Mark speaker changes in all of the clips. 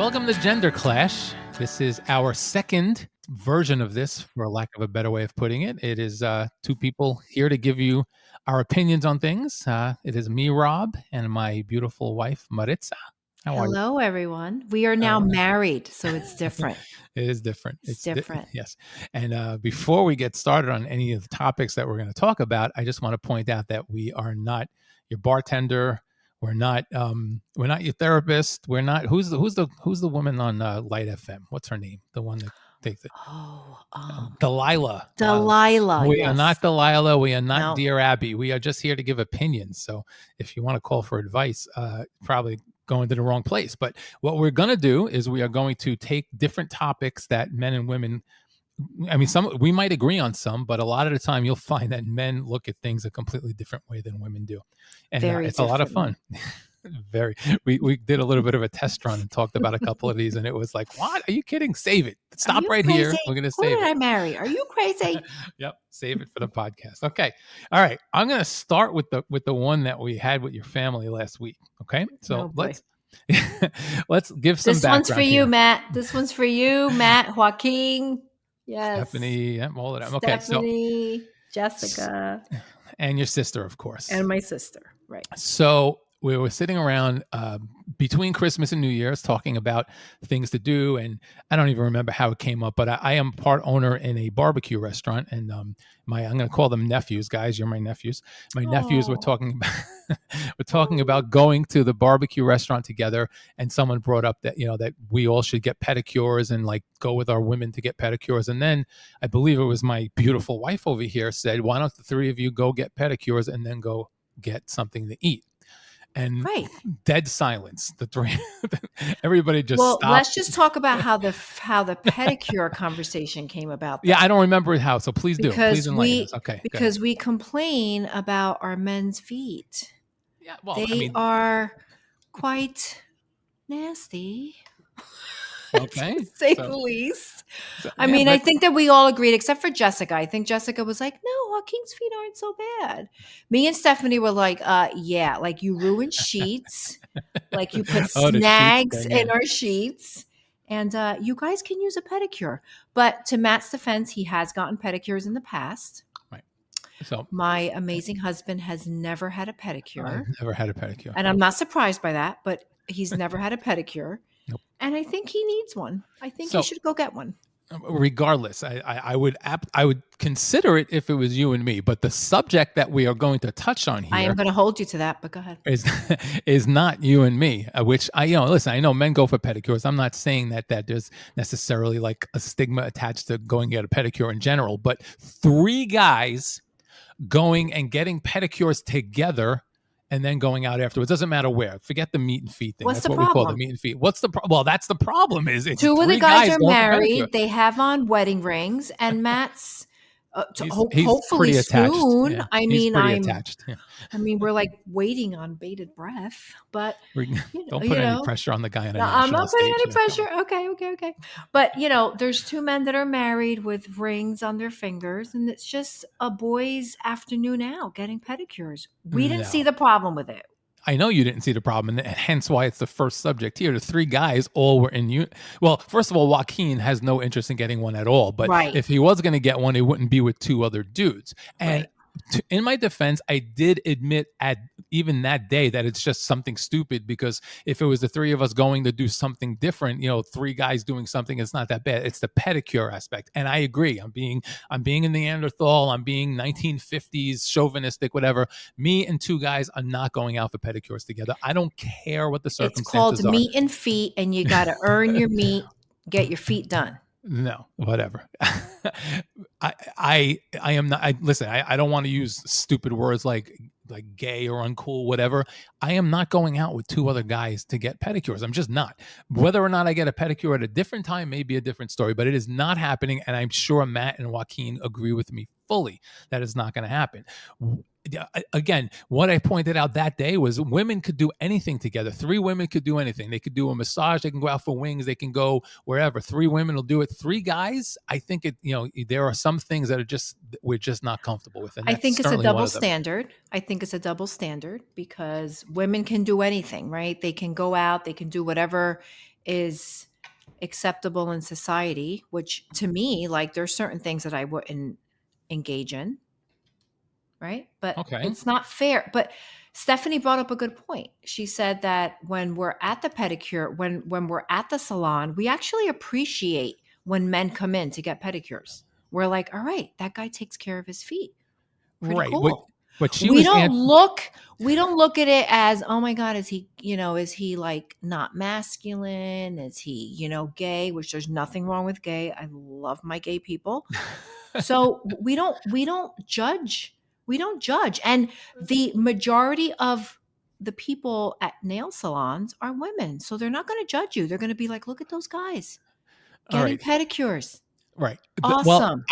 Speaker 1: Welcome to Gender Clash. This is our second version of this, for lack of a better way of putting it. It is two people here to give you our opinions on things. It is me, Rob, and my beautiful wife, Maritza. How are you?
Speaker 2: Hello, everyone. We are now married, so it's different.
Speaker 1: It is different.
Speaker 2: It's different.
Speaker 1: Yes. And before we get started on any of the topics that we're going to talk about, I just want to point out that we are not your bartender. We're not your therapist. We're not. Who's the woman on Light FM? What's her name? The one that takes it. Delilah.
Speaker 2: Delilah.
Speaker 1: We
Speaker 2: yes.
Speaker 1: are not Delilah. We are not
Speaker 2: No.
Speaker 1: Dear Abby. We are just here to give opinions. So if you want to call for advice, probably going to the wrong place. But what we're going to do is we are going to take different topics that men and women, I mean, some we might agree on some, but a lot of the time you'll find that men look at things a completely different way than women do. And it's a lot of fun. We did a little bit of a test run and talked about a couple of these, and it was like, what? Are you kidding? Save it. Stop right
Speaker 2: crazy?
Speaker 1: Here. We're going to save it.
Speaker 2: Who did I marry? Are you crazy?
Speaker 1: Yep. Save it for the podcast. Okay. All right. I'm going to start with the one that we had with your family last week. Okay. So let's give some background. This one's
Speaker 2: for you, Matt. This one's for you, Matt, Joaquin. Yes.
Speaker 1: Stephanie, all of them.
Speaker 2: Okay. Stephanie, Jessica.
Speaker 1: And your sister, of course.
Speaker 2: And my sister. Right.
Speaker 1: So we were sitting around between Christmas and New Year's talking about things to do. And I don't even remember how it came up, but I am part owner in a barbecue restaurant. And I'm going to call them nephews, guys. You're my nephews. My nephews were talking about going to the barbecue restaurant together. And someone brought up that, that we all should get pedicures and like go with our women to get pedicures. And then I believe it was my beautiful wife over here said, why don't the three of you go get pedicures and then go get something to eat? And dead silence. The three, everybody just stopped.
Speaker 2: Let's just talk about how the pedicure conversation came about.
Speaker 1: Yeah, I don't remember how, so please do. Please enlighten us. Okay,
Speaker 2: because we complain about our men's feet.
Speaker 1: Yeah, well,
Speaker 2: they are quite nasty.
Speaker 1: Okay,
Speaker 2: to say the least. I think that we all agreed, except for Jessica. I think Jessica was like, "No, Joaquin's feet aren't so bad." Me and Stephanie were like, "Yeah, like you ruined sheets, like you put snags in our sheets, and you guys can use a pedicure." But to Matt's defense, he has gotten pedicures in the past.
Speaker 1: Right. So
Speaker 2: my amazing husband has never had a pedicure.
Speaker 1: I've never had a pedicure,
Speaker 2: and I'm not surprised by that. But he's never had a pedicure.
Speaker 1: Nope.
Speaker 2: And I think he needs one. I think he should go get one.
Speaker 1: Regardless, I would consider it if it was you and me. But the subject that we are going to touch on here,
Speaker 2: I am going to hold you to that. But go ahead.
Speaker 1: Is not you and me. Which listen. I know men go for pedicures. I'm not saying that there's necessarily like a stigma attached to going and get a pedicure in general. But three guys going and getting pedicures together. And then going out afterwards. Doesn't matter where. Forget the meet and feet thing.
Speaker 2: What's
Speaker 1: That's
Speaker 2: the
Speaker 1: what
Speaker 2: problem?
Speaker 1: We call the meet and feet. What's the problem? Well, that's the problem. Is it's
Speaker 2: two of the guys are married. They have on wedding rings, and Matt's hopefully soon.
Speaker 1: Yeah,
Speaker 2: I'm
Speaker 1: attached. Yeah.
Speaker 2: I mean, we're like waiting on bated breath. But
Speaker 1: don't put any pressure on the guy on a national
Speaker 2: I'm not putting
Speaker 1: stage.
Speaker 2: any pressure. Okay. But there's two men that are married with rings on their fingers, and it's just a boys' afternoon out getting pedicures. We didn't see the problem with it.
Speaker 1: I know you didn't see the problem, and hence why it's the first subject here. The three guys all were in Well, first of all, Joaquin has no interest in getting one at all. But if he was going to get one, it wouldn't be with two other dudes. And in my defense, I did admit even that day that it's just something stupid, because if it was the three of us going to do something different, three guys doing something, it's not that bad. It's the pedicure aspect. And I agree. I'm being a Neanderthal. I'm being 1950s chauvinistic, whatever. Me and two guys are not going out for pedicures together. I don't care what the circumstances are.
Speaker 2: It's called meat and feet, and you got to earn your meat, get your feet done.
Speaker 1: No, whatever. I am not. Listen, I don't want to use stupid words like gay or uncool, whatever. I am not going out with two other guys to get pedicures. I'm just not. Whether or not I get a pedicure at a different time may be a different story, but it is not happening. And I'm sure Matt and Joaquin agree with me fully that it's not going to happen. Again, what I pointed out that day was women could do anything together. Three women could do anything. They could do a massage. They can go out for wings. They can go wherever. Three women will do it. Three guys, I think there are some things that we're just not comfortable with. And
Speaker 2: I think it's a double standard. I think it's a double standard because women can do anything, right? They can go out. They can do whatever is acceptable in society, which to me, like there's certain things that I wouldn't engage in, right? But
Speaker 1: Okay.
Speaker 2: it's not fair. But Stephanie brought up a good point. She said that when we're at the pedicure, when we're at the salon, we actually appreciate when men come in to get pedicures. We're like, all right, that guy takes care of his feet. Pretty
Speaker 1: Right.
Speaker 2: cool.
Speaker 1: But she
Speaker 2: We
Speaker 1: was
Speaker 2: don't look we don't look at it as, oh my God, is he like not masculine? Is he, gay? Which there's nothing wrong with gay. I love my gay people. So we don't judge. We don't judge. And the majority of the people at nail salons are women. So they're not going to judge you. They're going to be like, look at those guys
Speaker 1: all
Speaker 2: getting
Speaker 1: right.
Speaker 2: pedicures.
Speaker 1: Right. Well,
Speaker 2: Awesome.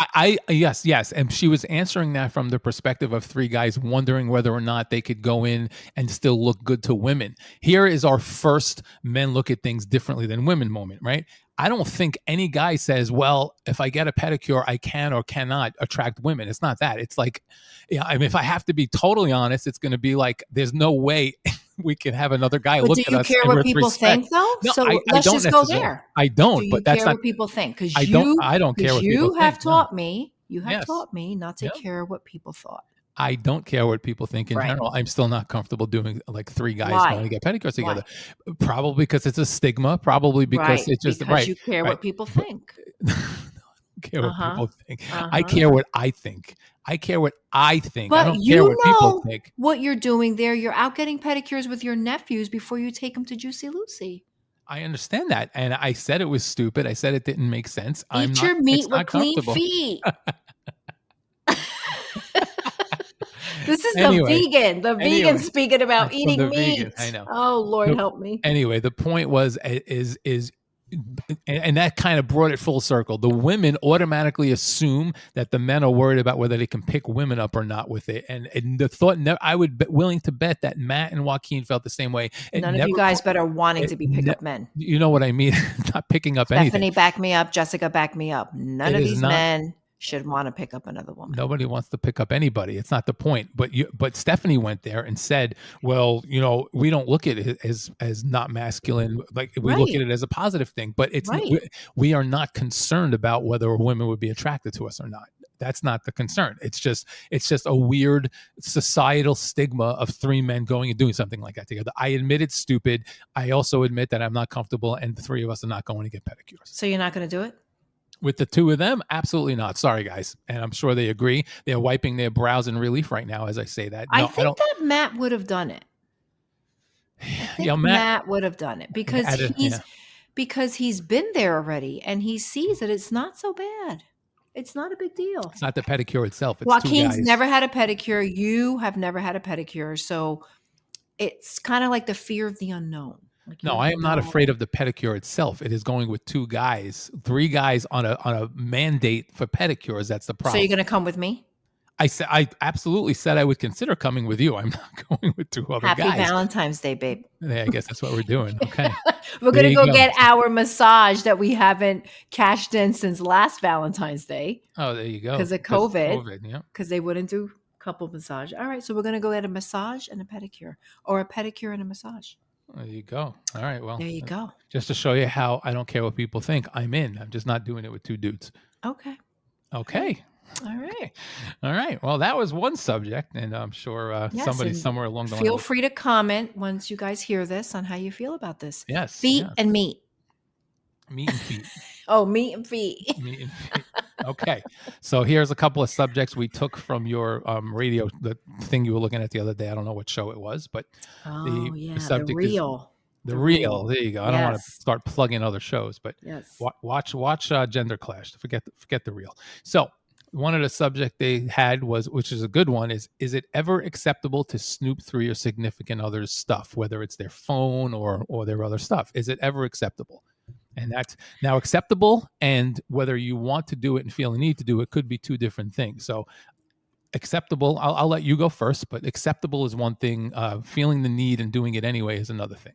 Speaker 1: yes. And she was answering that from the perspective of three guys wondering whether or not they could go in and still look good to women. Here is our first men look at things differently than women moment, right? I don't think any guy says, well, if I get a pedicure, I can or cannot attract women. It's not that. It's like, yeah, I mean, if I have to be totally honest, it's going to be like, there's no way we can have another guy
Speaker 2: But do
Speaker 1: look at
Speaker 2: you
Speaker 1: us
Speaker 2: care
Speaker 1: and
Speaker 2: what
Speaker 1: with
Speaker 2: people
Speaker 1: respect.
Speaker 2: think though?
Speaker 1: No,
Speaker 2: So
Speaker 1: I
Speaker 2: let's
Speaker 1: don't
Speaker 2: just go
Speaker 1: necessarily.
Speaker 2: there.
Speaker 1: I
Speaker 2: Do
Speaker 1: don't,
Speaker 2: you
Speaker 1: but that's
Speaker 2: care
Speaker 1: not,
Speaker 2: what people think?
Speaker 1: I don't care what people
Speaker 2: You have
Speaker 1: think. No.
Speaker 2: taught me,
Speaker 1: Yes.
Speaker 2: not to
Speaker 1: Yeah.
Speaker 2: care what people thought.
Speaker 1: I don't care what people think in
Speaker 2: Right.
Speaker 1: general. I'm still not comfortable doing like three guys going
Speaker 2: Why?
Speaker 1: to get pedicures together.
Speaker 2: Why?
Speaker 1: Probably because it's a stigma. Probably because
Speaker 2: Right.
Speaker 1: it's just
Speaker 2: Because
Speaker 1: right.
Speaker 2: you care
Speaker 1: Right.
Speaker 2: what people
Speaker 1: But
Speaker 2: think.
Speaker 1: I don't care what
Speaker 2: Uh-huh.
Speaker 1: people think. I
Speaker 2: Uh-huh.
Speaker 1: care what I think. I care what I think. I
Speaker 2: But
Speaker 1: don't care what people think.
Speaker 2: what you're doing there. You're out getting pedicures with your nephews before you take them to Juicy Lucy.
Speaker 1: I understand that. And I said it was stupid. I said it didn't make sense. I'm
Speaker 2: Eat
Speaker 1: not,
Speaker 2: your meat
Speaker 1: it's
Speaker 2: with
Speaker 1: not
Speaker 2: clean
Speaker 1: comfortable.
Speaker 2: feet. This is
Speaker 1: Anyway,
Speaker 2: the vegan
Speaker 1: anyway,
Speaker 2: speaking about
Speaker 1: from
Speaker 2: eating
Speaker 1: the vegan,
Speaker 2: meat.
Speaker 1: I know.
Speaker 2: Oh, Lord
Speaker 1: The
Speaker 2: help me.
Speaker 1: anyway, the point was is and that kind of brought it full circle. The women automatically assume that the men are worried about whether they can pick women up or not with it. And the thought, I would be willing to bet that Matt and Joaquin felt the same way. It
Speaker 2: None of
Speaker 1: never,
Speaker 2: you guys better wanting
Speaker 1: it
Speaker 2: to be
Speaker 1: ne-
Speaker 2: pickup men.
Speaker 1: you know what I mean? Not picking up anything.
Speaker 2: Stephanie, back me up. Jessica, back me up. None
Speaker 1: It
Speaker 2: of
Speaker 1: is
Speaker 2: these
Speaker 1: not.
Speaker 2: men should want to pick up another woman.
Speaker 1: Nobody wants to pick up anybody. It's not the point. But Stephanie went there and said, "Well, we don't look at it as not masculine. Like we look at
Speaker 2: Right.
Speaker 1: it as a positive thing. But
Speaker 2: Right.
Speaker 1: we are not concerned about whether a woman would be attracted to us or not. That's not the concern. It's just a weird societal stigma of three men going and doing something like that together. I admit it's stupid. I also admit that I'm not comfortable, and the three of us are not going to get pedicures.
Speaker 2: So you're not going to do it?
Speaker 1: With the two of them, absolutely not. Sorry, guys. And I'm sure they agree. They're wiping their brows in relief right now as I say that.
Speaker 2: I
Speaker 1: No, I
Speaker 2: think
Speaker 1: don't.
Speaker 2: that Matt would have done it. I think
Speaker 1: Matt,
Speaker 2: Matt would have done it
Speaker 1: yeah,
Speaker 2: because he's been there already and he sees that it's not so bad. It's not a big deal.
Speaker 1: it's not the pedicure itself. It's two
Speaker 2: Joaquin's
Speaker 1: guys.
Speaker 2: never had a pedicure. You have never had a pedicure. So it's kind of like the fear of the unknown. Like you
Speaker 1: No, I am
Speaker 2: don't
Speaker 1: not
Speaker 2: know.
Speaker 1: afraid of the pedicure itself. It is going with two guys, three guys on a mandate for pedicures. That's the
Speaker 2: So
Speaker 1: problem.
Speaker 2: you're going to come with me?
Speaker 1: I absolutely said I would consider coming with you. I'm not going with two other
Speaker 2: Happy
Speaker 1: guys.
Speaker 2: Valentine's Day, babe.
Speaker 1: Yeah, I guess that's what we're doing. Okay.
Speaker 2: We're
Speaker 1: There
Speaker 2: going to
Speaker 1: you
Speaker 2: go
Speaker 1: go.
Speaker 2: get our massage that we haven't cashed in since last Valentine's Day
Speaker 1: Oh, there you go.
Speaker 2: because of COVID.
Speaker 1: Yeah.
Speaker 2: Because they wouldn't do couple massage. All right, so we're going to go get a massage and a pedicure, or a pedicure and a massage.
Speaker 1: There you go. All right. Well,
Speaker 2: There you go.
Speaker 1: just to show you how I don't care what people think, I'm in. I'm just not doing it with two dudes.
Speaker 2: Okay.
Speaker 1: Okay.
Speaker 2: All right.
Speaker 1: All right. Well, that was one subject, and I'm sure
Speaker 2: Yes,
Speaker 1: somebody
Speaker 2: and
Speaker 1: somewhere along the
Speaker 2: feel
Speaker 1: line.
Speaker 2: free to comment once you guys hear this on how you feel about this.
Speaker 1: Yes.
Speaker 2: Feet
Speaker 1: yes.
Speaker 2: and meat.
Speaker 1: Meat and feet.
Speaker 2: Oh, meat and feet.
Speaker 1: Meat and feet. Okay. So here's a couple of subjects we took from your radio, the thing you were looking at the other day. I don't know what show it was, but
Speaker 2: Oh, yeah,
Speaker 1: the subject
Speaker 2: the
Speaker 1: is
Speaker 2: real.
Speaker 1: the real. There you go. I don't want to
Speaker 2: Yes.
Speaker 1: start plugging other shows, but
Speaker 2: Yes.
Speaker 1: watch Gender Clash. Forget the real. So one of the subject they had was, which is a good one, is it ever acceptable to snoop through your significant other's stuff, whether it's their phone or their other stuff? Is it ever acceptable? And that's now acceptable, and whether you want to do it and feel the need to do it could be two different things. So acceptable, I'll let you go first, but acceptable is one thing. Feeling the need and doing it anyway is another thing.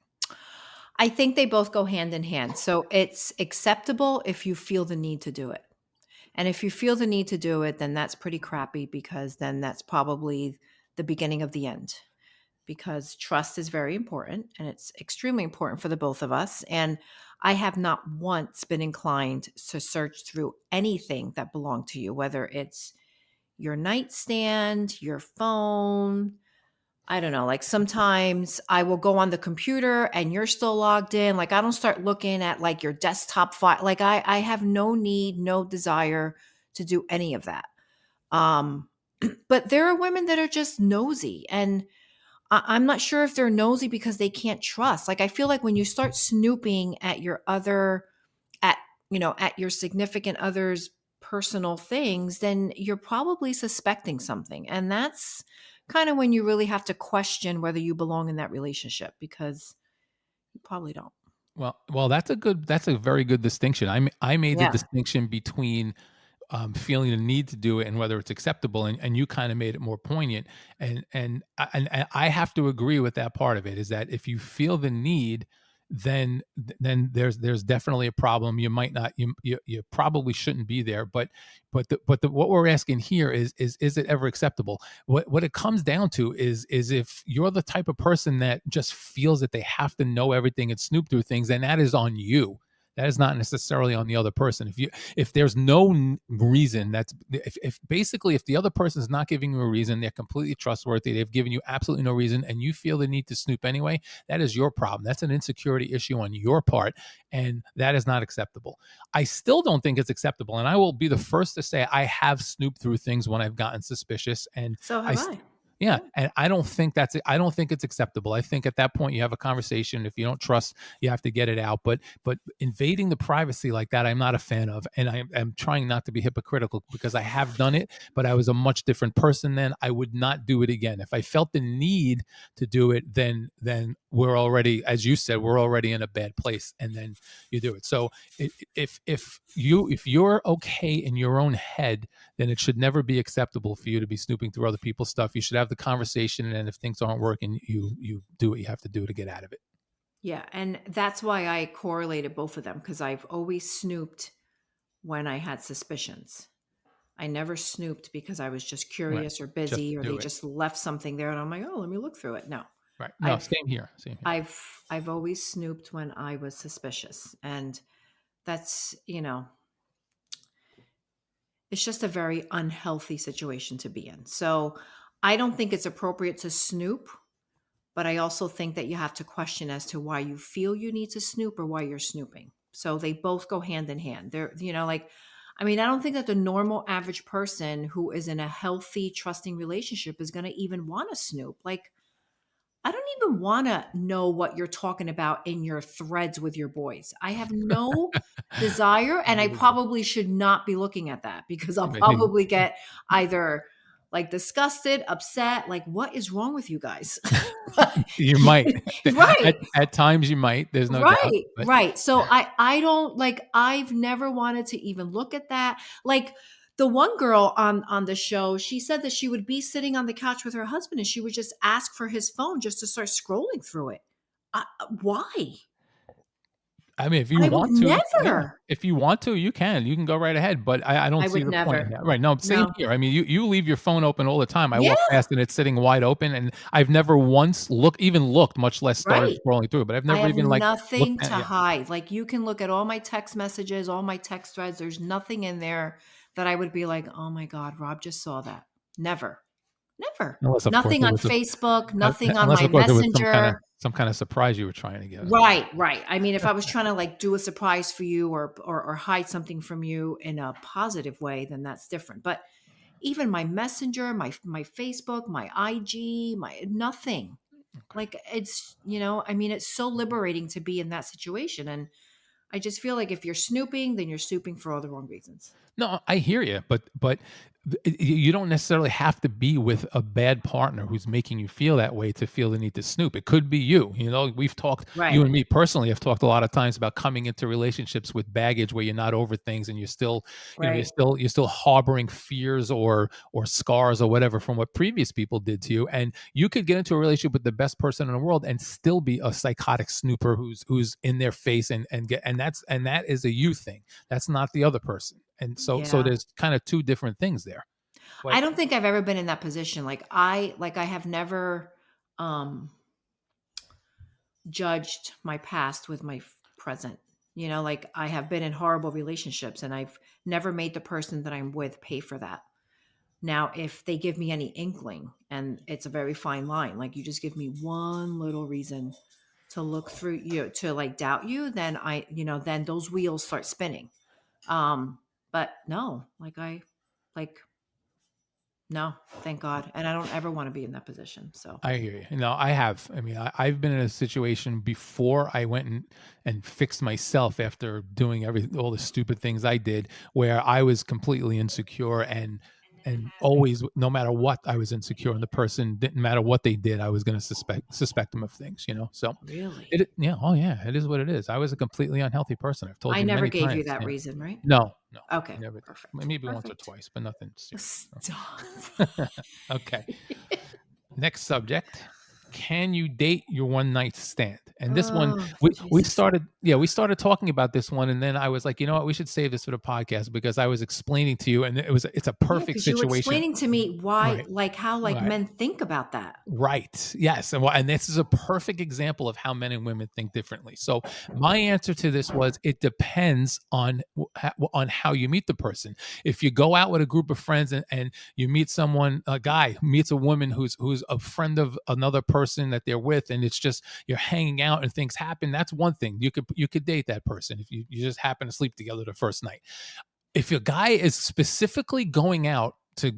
Speaker 2: I think they both go hand in hand. So it's acceptable if you feel the need to do it. And if you feel the need to do it, then that's pretty crappy because then that's probably the beginning of the end. because trust is very important and it's extremely important for the both of us. And I have not once been inclined to search through anything that belonged to you, whether it's your nightstand, your phone. I don't know. Like sometimes I will go on the computer and you're still logged in. Like I don't start looking at like your desktop file. Like I have no need, no desire to do any of that. Um, but there are women that are just nosy, and I'm not sure if they're nosy because they can't trust. Like I feel like when you start snooping at your other, at at your significant other's personal things, then you're probably suspecting something, and that's kind of when you really have to question whether you belong in that relationship, because you probably don't.
Speaker 1: Well, that's a very good distinction. I made the
Speaker 2: Yeah.
Speaker 1: distinction between feeling the need to do it and whether it's acceptable, and you kind of made it more poignant, and I have to agree with that part of it, is that if you feel the need, then there's definitely a problem. You might not, you probably shouldn't be there, but what we're asking here is it ever acceptable? What it comes down to is if you're the type of person that just feels that they have to know everything and snoop through things, then that is on you. That is not necessarily on the other person. If there's no reason, that's if basically if the other person is not giving you a reason, they're completely trustworthy, they've given you absolutely no reason, and you feel the need to snoop anyway, that is your problem. That's an insecurity issue on your part, and that is not acceptable. I still don't think it's acceptable, and I will be the first to say I have snooped through things when I've gotten suspicious, and
Speaker 2: So
Speaker 1: I
Speaker 2: have I.
Speaker 1: yeah,
Speaker 2: Yeah.
Speaker 1: and I don't think it's acceptable. I think at that point you have a conversation. If you don't trust, you have to get it out. But invading the privacy like that, I'm not a fan of, and I'm trying not to be hypocritical because I have done it, but I was a much different person then. I would not do it again. If I felt the need to do it, then we're already, as you said, we're already in a bad place, and then you do it. So if you're okay in your own head, then it should never be acceptable for you to be snooping through other people's stuff. You should have the conversation, and if things aren't working, you do what you have to do to get out of it.
Speaker 2: Yeah, and that's why I correlated both of them, because I've always snooped when I had suspicions. I never snooped because I was just
Speaker 1: Right.
Speaker 2: curious or
Speaker 1: Just
Speaker 2: busy,
Speaker 1: to
Speaker 2: or
Speaker 1: do
Speaker 2: they
Speaker 1: it.
Speaker 2: just left something there and I'm like, "Oh, let me look through it." No.
Speaker 1: Right. No,
Speaker 2: I've
Speaker 1: same here. Same here.
Speaker 2: I've I've always snooped when I was suspicious. And that's, it's just a very unhealthy situation to be in. So, I don't think it's appropriate to snoop, but I also think that you have to question as to why you feel you need to snoop or why you're snooping. So they both go hand in hand. They're, like, I mean, I don't think that the normal average person who is in a healthy, trusting relationship is going to even want to snoop. Like, I don't even want to know what you're talking about in your threads with your boys. I have no desire, and I probably should not be looking at that, because I'll probably get either like disgusted, upset, like what is wrong with you guys?
Speaker 1: You might.
Speaker 2: Right.
Speaker 1: At times you might. There's no doubt.
Speaker 2: Right,
Speaker 1: But
Speaker 2: right. So I don't like, I've never wanted to even look at that. Like the one girl on the show, she said that she would be sitting on the couch with her husband and she would just ask for his phone just to start scrolling through it. Why?
Speaker 1: I mean, if you
Speaker 2: I would
Speaker 1: want to, yeah.
Speaker 2: never.
Speaker 1: If you want to, you can. You can go right ahead. But I don't
Speaker 2: I
Speaker 1: see
Speaker 2: would
Speaker 1: the point in
Speaker 2: never.
Speaker 1: that. Right. No, same
Speaker 2: No.
Speaker 1: here. I mean, you leave your phone open all the time. I walk
Speaker 2: Yeah,
Speaker 1: past and it's sitting wide open, and I've never once looked, much less started
Speaker 2: right.
Speaker 1: scrolling through it. But I've
Speaker 2: I
Speaker 1: never
Speaker 2: have
Speaker 1: even like
Speaker 2: nothing
Speaker 1: looked at
Speaker 2: to
Speaker 1: yeah.
Speaker 2: hide. Like you can look at all my text messages, all my text threads. There's nothing in there that I would be like, "Oh my God, Rob just saw that." Never. Never.
Speaker 1: Unless of course
Speaker 2: Nothing
Speaker 1: it
Speaker 2: on
Speaker 1: was
Speaker 2: Facebook, nothing on
Speaker 1: unless
Speaker 2: my
Speaker 1: of course it was
Speaker 2: Messenger.
Speaker 1: some kind of surprise you were trying to get.
Speaker 2: Right, right. I mean, if I was trying to like do a surprise for you, or hide something from you in a positive way, then that's different. But even my Messenger, my Facebook, my IG, my nothing.
Speaker 1: Okay.
Speaker 2: Like it's, I mean, it's so liberating to be in that situation. And I just feel like if you're snooping, then you're snooping for all the wrong reasons.
Speaker 1: No, I hear you, but you don't necessarily have to be with a bad partner who's making you feel that way to feel the need to snoop. It could be you. You know, we've talked, you
Speaker 2: Right,
Speaker 1: and me personally have talked a lot of times about coming into relationships with baggage where you're not over things and you're still,
Speaker 2: right.
Speaker 1: you're still harboring fears or scars or whatever from what previous people did to you. And you could get into a relationship with the best person in the world and still be a psychotic snooper who's in their face and that is a you thing. That's not the other person. And so
Speaker 2: Yeah.
Speaker 1: there's kind of two different things there.
Speaker 2: I
Speaker 1: But
Speaker 2: don't think I've ever been in that position. Like I have never, um judged my past with my present. You know, like I have been in horrible relationships and I've never made the person that I'm with pay for that. Now, if they give me any inkling, and it's a very fine line, like you just give me one little reason to look through you, to like doubt you, then then those wheels start spinning. But no, like, no, thank God. And I don't ever want to be in that position. So
Speaker 1: I hear you. No, I have. I mean, I've been in a situation before I went and fixed myself after doing all the stupid things I did, where I was completely insecure and always, no matter what, I was insecure, and the person didn't matter what they did, I was going to suspect them of things. So
Speaker 2: really,
Speaker 1: yeah, oh yeah, it is what it is. I was a completely unhealthy person. I've told
Speaker 2: I
Speaker 1: you
Speaker 2: never
Speaker 1: many
Speaker 2: gave you
Speaker 1: times.
Speaker 2: that
Speaker 1: Yeah.
Speaker 2: reason, right?
Speaker 1: No, no, I
Speaker 2: Okay,
Speaker 1: never did.
Speaker 2: perfect.
Speaker 1: Maybe once or
Speaker 2: Perfect.
Speaker 1: twice, but nothing serious.
Speaker 2: Stop.
Speaker 1: Okay. Next subject. Can you date your one night stand? And this one,
Speaker 2: Oh,
Speaker 1: we
Speaker 2: Jesus.
Speaker 1: started talking about this one, and then I was like, you know what, we should save this for the podcast because I was explaining to you, and it's a
Speaker 2: Yeah,
Speaker 1: perfect
Speaker 2: because you were
Speaker 1: situation.
Speaker 2: explaining to me why,
Speaker 1: Right.
Speaker 2: like how like
Speaker 1: Right.
Speaker 2: men think about that.
Speaker 1: Right. Yes. And this is a perfect example of how men and women think differently. So my answer to this was it depends on how you meet the person. If you go out with a group of friends and you meet someone, a guy who meets a woman who's a friend of another person that they're with, and it's just you're hanging out and things happen, that's one thing. You could date that person if you just happen to sleep together the first night. If a guy is specifically going out to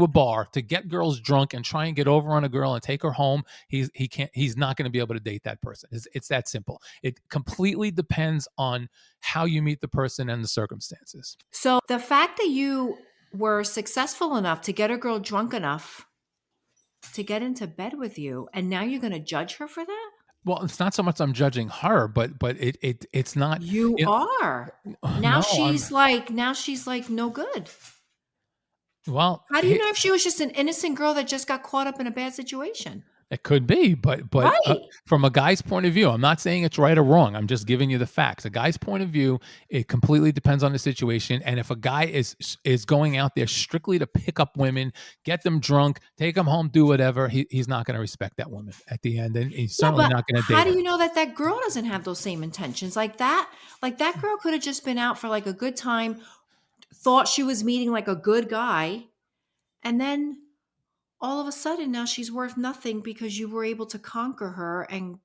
Speaker 1: a bar to get girls drunk and try and get over on a girl and take her home, he's not going to be able to date that person. It's that simple. It completely depends on how you meet the person and the circumstances.
Speaker 2: So the fact that you were successful enough to get a girl drunk enough to get into bed with you, and now you're going to judge her for that?
Speaker 1: Well, it's not so much I'm judging her, but it's not.
Speaker 2: You
Speaker 1: You
Speaker 2: are.
Speaker 1: No, I'm.
Speaker 2: Now she's like no good.
Speaker 1: Well,
Speaker 2: How do you know if she was just an innocent girl that just got caught up in a bad situation?
Speaker 1: it could be, but
Speaker 2: Right.
Speaker 1: from a guy's point of view, I'm not saying it's right or wrong. I'm just giving you the facts. A guy's point of view, it completely depends on the situation. And if a guy is going out there strictly to pick up women, get them drunk, take them home, do whatever, he's not going to respect that woman at the end, and he's
Speaker 2: Yeah,
Speaker 1: certainly
Speaker 2: but
Speaker 1: not going to
Speaker 2: how
Speaker 1: date
Speaker 2: do
Speaker 1: her.
Speaker 2: you know that that girl doesn't have those same intentions? Like that girl could have just been out for like a good time, thought she was meeting like a good guy, and then all of a sudden now she's worth nothing because you were able to conquer her and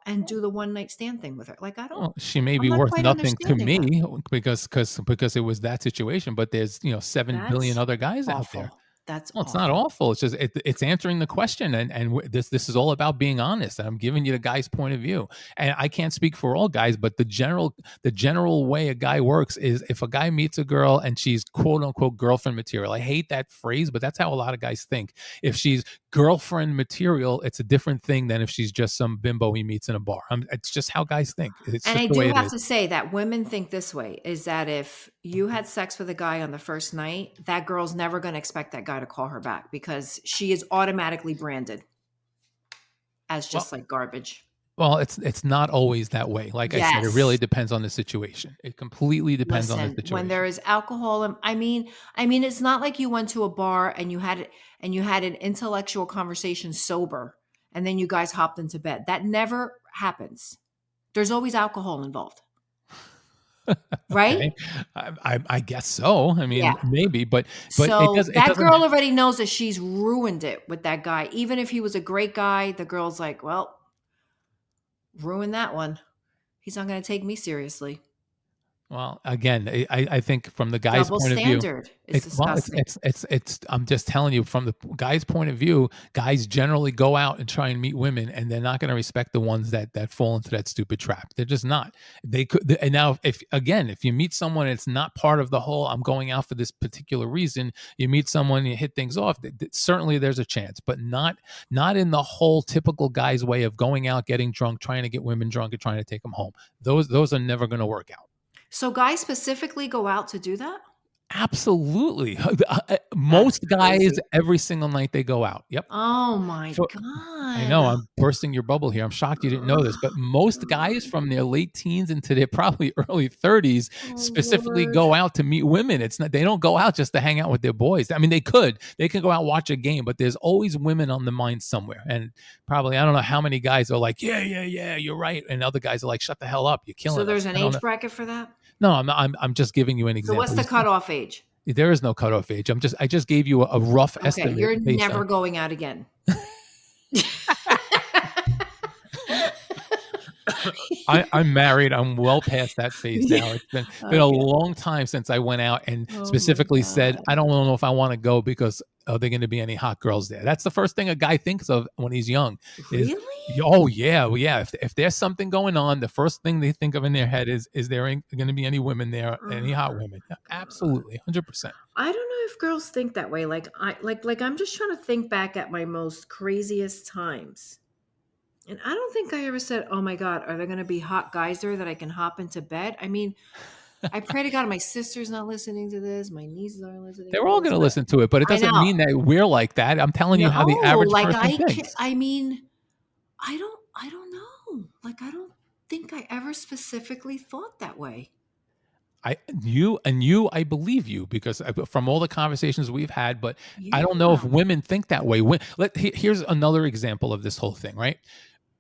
Speaker 2: and do the one night stand thing with her. Like
Speaker 1: Well, she may
Speaker 2: I'm
Speaker 1: be
Speaker 2: not
Speaker 1: worth
Speaker 2: quite
Speaker 1: nothing to
Speaker 2: understanding that.
Speaker 1: me because it was that situation. But there's 7 billion
Speaker 2: That's
Speaker 1: other guys out there.
Speaker 2: awful. That's
Speaker 1: Well, it's not
Speaker 2: awful.
Speaker 1: awful. It's just it's answering the question, and this is all about being honest. And I'm giving you the guy's point of view. And I can't speak for all guys, but the general way a guy works is if a guy meets a girl and she's quote unquote girlfriend material. I hate that phrase, but that's how a lot of guys think. If she's girlfriend material, it's a different thing than if she's just some bimbo he meets in a bar. It's just how guys think. It's
Speaker 2: And
Speaker 1: just
Speaker 2: I
Speaker 1: the way
Speaker 2: do
Speaker 1: it
Speaker 2: have
Speaker 1: is.
Speaker 2: to say that women think this way is that if you had sex with a guy on the first night, that girl's never going to expect that guy to call her back because she is automatically branded as
Speaker 1: Well,
Speaker 2: just like garbage.
Speaker 1: Well, it's not always that way. Like I said, it really
Speaker 2: Yes.
Speaker 1: depends on the situation. It completely depends on the
Speaker 2: Listen, when there
Speaker 1: situation.
Speaker 2: is alcohol and I mean it's not like you went to a bar and you had an intellectual conversation sober and then you guys hopped into bed. That never happens. There's always alcohol involved, right?
Speaker 1: Okay, I guess so. I mean,
Speaker 2: Yeah.
Speaker 1: maybe, but it
Speaker 2: So
Speaker 1: does it
Speaker 2: that
Speaker 1: doesn't.
Speaker 2: girl already knows that she's ruined it with that guy. Even if he was a great guy, the girl's like, well, ruin that one. He's not going to take me seriously.
Speaker 1: Well, again, I think from the guy's
Speaker 2: Double
Speaker 1: point of view,
Speaker 2: standard. It's
Speaker 1: it's
Speaker 2: disgusting.
Speaker 1: it's I'm just telling you from the guy's point of view, guys generally go out and try and meet women, and they're not going to respect the ones that fall into that stupid trap. They're just not. They could. And now, if you meet someone, it's not part of the whole. I'm going out for this particular reason. You meet someone, you hit things off. Certainly, there's a chance, but not in the whole typical guy's way of going out, getting drunk, trying to get women drunk, and trying to take them home. Those are never going to work out.
Speaker 2: So guys specifically go out to do that?
Speaker 1: Absolutely.
Speaker 2: That's
Speaker 1: Most guys,
Speaker 2: crazy.
Speaker 1: every single night they go out. Yep.
Speaker 2: Oh my
Speaker 1: For I know
Speaker 2: God.
Speaker 1: I'm bursting your bubble here. I'm shocked you didn't know this, but most guys from their late teens into their probably early 30s
Speaker 2: Oh
Speaker 1: specifically
Speaker 2: Lord.
Speaker 1: go out to meet women. It's not they don't go out just to hang out with their boys. I mean, they could. They can go out and watch a game, but there's always women on the mind somewhere. And probably I don't know how many guys are like, "Yeah, yeah, yeah, you're right." And other guys are like, "Shut the hell up. You're
Speaker 2: So
Speaker 1: killing
Speaker 2: there's
Speaker 1: us."
Speaker 2: an
Speaker 1: I don't know.
Speaker 2: age bracket for that?
Speaker 1: No, I'm just giving you an
Speaker 2: So what's
Speaker 1: example.
Speaker 2: the cutoff age?
Speaker 1: There is no cutoff age. I just gave you a rough
Speaker 2: Okay,
Speaker 1: estimate
Speaker 2: you're
Speaker 1: based on
Speaker 2: never going out again.
Speaker 1: I'm married. I'm well past that phase
Speaker 2: Yeah.
Speaker 1: now. It's been a
Speaker 2: Okay.
Speaker 1: long time since I went out and
Speaker 2: Oh my
Speaker 1: specifically said
Speaker 2: God.
Speaker 1: I don't know if I want to go because are there going to be any hot girls there? That's the first thing a guy thinks of when he's young. Is
Speaker 2: Really?
Speaker 1: oh yeah, well, yeah. If there's something going on, the first thing they think of in their head is there going to be any women there? Any
Speaker 2: Oh
Speaker 1: hot
Speaker 2: my
Speaker 1: women? Yeah,
Speaker 2: God.
Speaker 1: absolutely, 100%.
Speaker 2: I don't know if girls think that way. Like I'm just trying to think back at my most craziest times. And I don't think I ever said, "Oh my God, are there going to be hot guys there that I can hop into bed?" I mean, I pray to God my sister's not listening to this, my nieces aren't listening
Speaker 1: They're
Speaker 2: to
Speaker 1: all
Speaker 2: this,
Speaker 1: going to
Speaker 2: but
Speaker 1: listen to it, but it
Speaker 2: I
Speaker 1: doesn't
Speaker 2: know.
Speaker 1: mean that we're like that. I'm telling you how the
Speaker 2: No,
Speaker 1: average
Speaker 2: like
Speaker 1: person thinks.
Speaker 2: I mean, I don't know. Like I don't think I ever specifically thought that way.
Speaker 1: I believe you because from all the conversations we've had, but I don't know if
Speaker 2: Yeah.
Speaker 1: women think that way. Here's another example of this whole thing, right?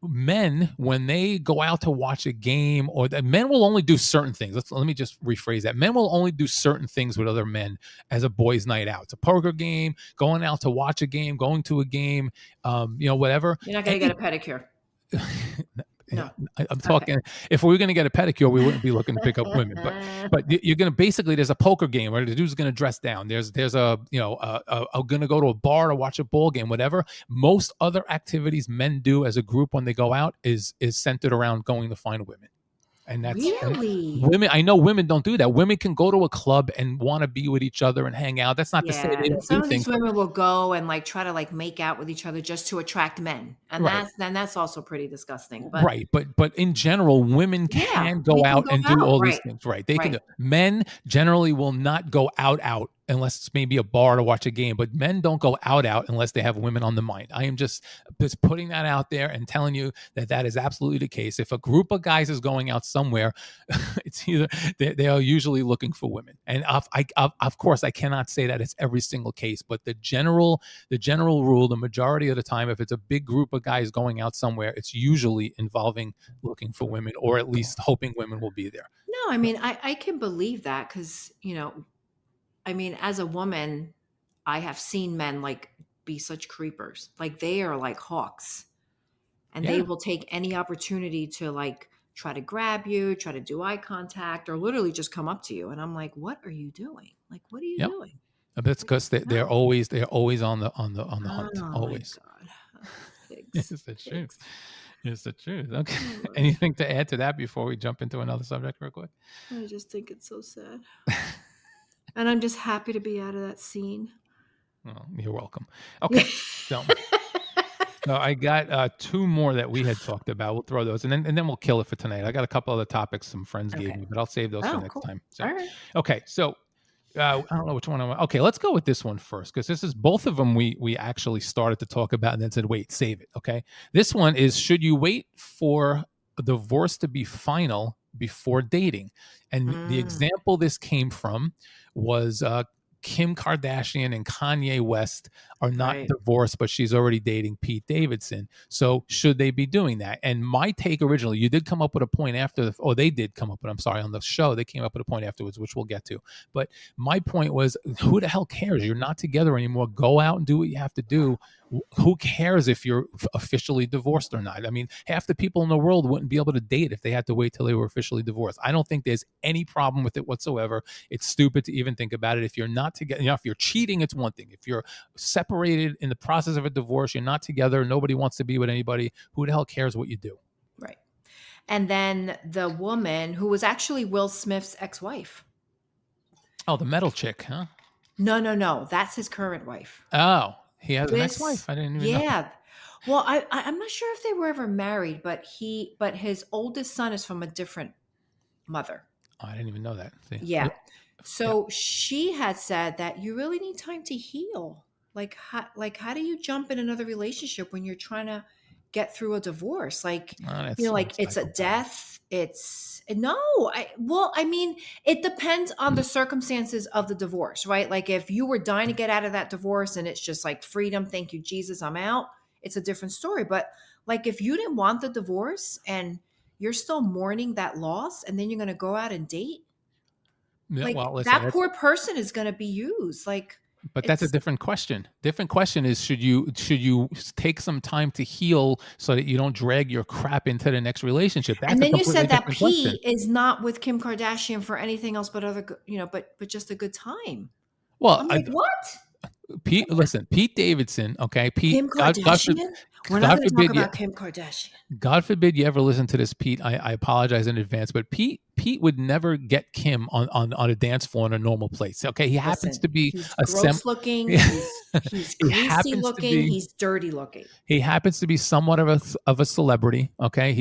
Speaker 1: Men, when they go out to watch a game, or that men will only do certain things. Let me just rephrase that. Men will only do certain things with other men as a boys' night out. It's a poker game, going out to watch a game, going to a game, whatever.
Speaker 2: You're not going to get
Speaker 1: Any
Speaker 2: a pedicure.
Speaker 1: Yeah,
Speaker 2: No.
Speaker 1: I'm
Speaker 2: Okay.
Speaker 1: talking. If we were going to get a pedicure, we wouldn't be looking to pick up women. But you're going to basically there's a poker game where the dude's going to dress down. There's a going to go to a bar to watch a ball game, whatever. Most other activities men do as a group when they go out is centered around going to find women. And
Speaker 2: Really?
Speaker 1: women, I know women don't do that. Women can go to a club and want to be with each other and hang out. That's not to say
Speaker 2: Yeah,
Speaker 1: they
Speaker 2: and
Speaker 1: don't do
Speaker 2: some of
Speaker 1: things,
Speaker 2: these women will go and like try to like make out with each other just to attract men. And
Speaker 1: right.
Speaker 2: that's also pretty disgusting. But
Speaker 1: Right, but in general, women
Speaker 2: yeah,
Speaker 1: can
Speaker 2: we
Speaker 1: go
Speaker 2: can
Speaker 1: out
Speaker 2: go
Speaker 1: and do
Speaker 2: out.
Speaker 1: all these
Speaker 2: Right.
Speaker 1: things. Right, they can do.
Speaker 2: Right.
Speaker 1: Men generally will not go out unless it's maybe a bar to watch a game. But men don't go out unless they have women on the mind. I am just putting that out there and telling you that is absolutely the case. If a group of guys is going out somewhere, it's either they are usually looking for women. And of course, I cannot say that it's every single case, but the general rule, the majority of the time, if it's a big group of guys going out somewhere, it's usually involving looking for women or at least hoping women will be there.
Speaker 2: No, I mean, I can believe that because, I mean, as a woman, I have seen men like be such creepers. Like they are like hawks and they
Speaker 1: Yeah.
Speaker 2: will take any opportunity to like try to grab you, try to do eye contact, or literally just come up to you. And I'm like, what are you doing? Like, what are you
Speaker 1: Yep.
Speaker 2: doing?
Speaker 1: That's because they're
Speaker 2: No.
Speaker 1: always on the hunt.
Speaker 2: Oh my
Speaker 1: Always.
Speaker 2: God. Pigs.
Speaker 1: It's the truth.
Speaker 2: Pigs.
Speaker 1: It's the truth. Okay.
Speaker 2: Oh Lord.
Speaker 1: Anything to add to that before we jump into another subject real quick?
Speaker 2: I just think it's so sad. And I'm just happy to be out of that scene.
Speaker 1: Well, you're welcome.
Speaker 2: Yeah.
Speaker 1: Okay. So I got two more that we had talked about. We'll throw those, and then we'll kill it for tonight. I got a couple other topics some friends gave
Speaker 2: Okay.
Speaker 1: me, but I'll save those for
Speaker 2: Oh,
Speaker 1: next
Speaker 2: cool.
Speaker 1: time. So,
Speaker 2: All right.
Speaker 1: okay, so I don't know which one I want. Okay, let's go with this one first because this is both of them we actually started to talk about and then said, wait, save it. Okay, this one is should you wait for a divorce to be final before dating? And the
Speaker 2: Mm,
Speaker 1: example this came from was Kim Kardashian and Kanye West are not
Speaker 2: right.
Speaker 1: divorced, but she's already dating Pete Davidson. So should they be doing that? And my take originally, you did come up with a point after, or they did come up with, I'm sorry, on the show, they came up with a point afterwards, which we'll get to. But my point was, who the hell cares? You're not together anymore. Go out and do what you have to do. Who cares if you're officially divorced or not? I mean, half the people in the world wouldn't be able to date if they had to wait till they were officially divorced. I don't think there's any problem with it whatsoever. It's stupid to even think about it. If you're not together, if you're cheating, it's one thing. If you're separated in the process of a divorce, you're not together, nobody wants to be with anybody, who the hell cares what you do?
Speaker 2: Right. And then the woman who was actually Will Smith's ex-wife.
Speaker 1: Oh, the metal chick, huh?
Speaker 2: No, no, no. That's his current wife.
Speaker 1: Oh, he has an ex-wife.
Speaker 2: This,
Speaker 1: I didn't even know.
Speaker 2: yeah. Well, I'm not sure if they were ever married, but his oldest son is from a different mother.
Speaker 1: Oh, I didn't even know that. See,
Speaker 2: Yeah.
Speaker 1: Yeah.
Speaker 2: So she had said that you really need time to heal. How do you jump in another relationship when you're trying to get through a divorce?
Speaker 1: That's
Speaker 2: Like it's a
Speaker 1: psychopath.
Speaker 2: death. It's no, I mean, it depends on the circumstances of the divorce, right? Like if you were dying to get out of that divorce and it's just like freedom, thank you, Jesus, I'm out, it's a different story. But like if you didn't want the divorce and you're still mourning that loss and then you're gonna go out and date,
Speaker 1: Yeah,
Speaker 2: like
Speaker 1: well, listen,
Speaker 2: that
Speaker 1: that's
Speaker 2: poor person is going to be used. Like
Speaker 1: but that's a
Speaker 2: it's,
Speaker 1: different question. Different question is should you take some time to heal so that you don't drag your crap into the next relationship? That's
Speaker 2: and
Speaker 1: a
Speaker 2: then you
Speaker 1: completely
Speaker 2: said that
Speaker 1: different question.
Speaker 2: Pete is not with Kim Kardashian for anything else but but just a good time.
Speaker 1: Well,
Speaker 2: I'm like, what?
Speaker 1: Pete, listen, Pete Davidson, okay, Pete,
Speaker 2: Kim Kardashian? We're not
Speaker 1: God
Speaker 2: going to talk
Speaker 1: forbid you,
Speaker 2: about Kim Kardashian.
Speaker 1: God forbid you ever listen to this, Pete. I apologize in advance, but Pete would never get Kim on a dance floor in a normal place. Okay, he happens
Speaker 2: Listen,
Speaker 1: to be
Speaker 2: he's
Speaker 1: a sem.
Speaker 2: gross looking. He's
Speaker 1: He
Speaker 2: greasy
Speaker 1: happens to
Speaker 2: looking.
Speaker 1: be
Speaker 2: He's dirty looking.
Speaker 1: he happens to be somewhat of a celebrity. Okay,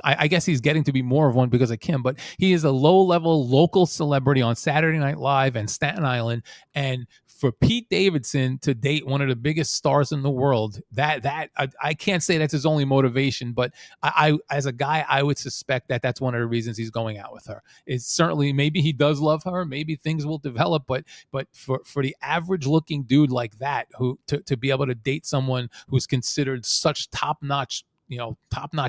Speaker 1: I guess he's getting to be more of one because of Kim, but he is a low level local celebrity on Saturday Night Live and Staten Island. And for Pete Davidson to date one of the biggest stars in the world, I can't say that's his only motivation, but I as a guy, I would suspect that that's one of the reasons he's going out with her. It's certainly maybe he does love her, maybe things will develop, but for the average looking dude like that, who to be able to date someone who's considered such top notch